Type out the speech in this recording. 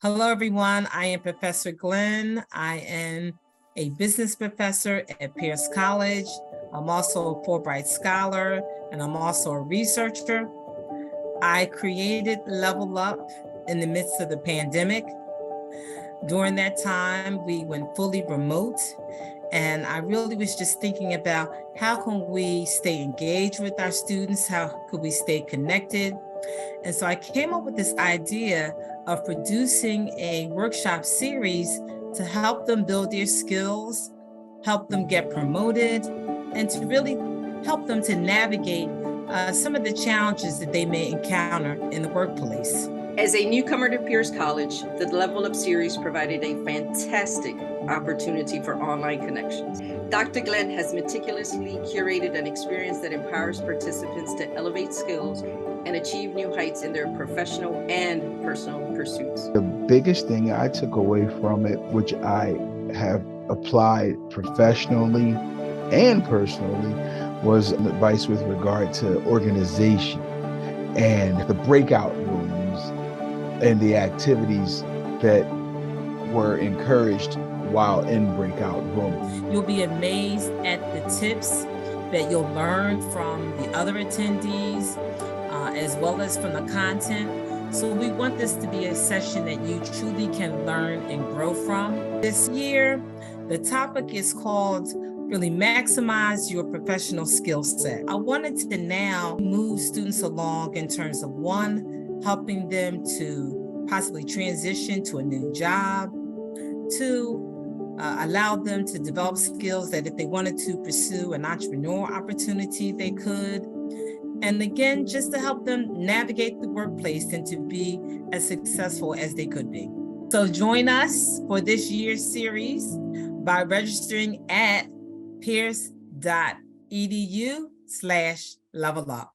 Hello, everyone. I am Professor Glenn. I am a business professor at Pierce College. I'm also a Fulbright Scholar, and I'm also a researcher. I created Level Up in the midst of the pandemic. During that time, we went fully remote, and I really was just thinking about how can we stay engaged with our students? How could we stay connected? And so I came up with this idea of producing a workshop series to help them build their skills, help them get promoted, and to really help them to navigate some of the challenges that they may encounter in the workplace. As a newcomer to Pierce College, the Level Up series provided a fantastic opportunity for online connections. Dr. Glenn has meticulously curated an experience that empowers participants to elevate skills and achieve new heights in their professional and personal pursuits. The biggest thing I took away from it, which I have applied professionally and personally, was advice with regard to organization and the breakout rooms and the activities that were encouraged while in breakout rooms. You'll be amazed at the tips that you'll learn from the other attendees, as well as from the content. So we want this to be a session that you truly can learn and grow from. This year, the topic is called really maximize your professional skill set. I wanted to now move students along in terms of one, helping them to possibly transition to a new job, two, allow them to develop skills that if they wanted to pursue an entrepreneurial opportunity, they could. And again, just to help them navigate the workplace and to be as successful as they could be. So join us for this year's series by registering at pierce.edu/levelup.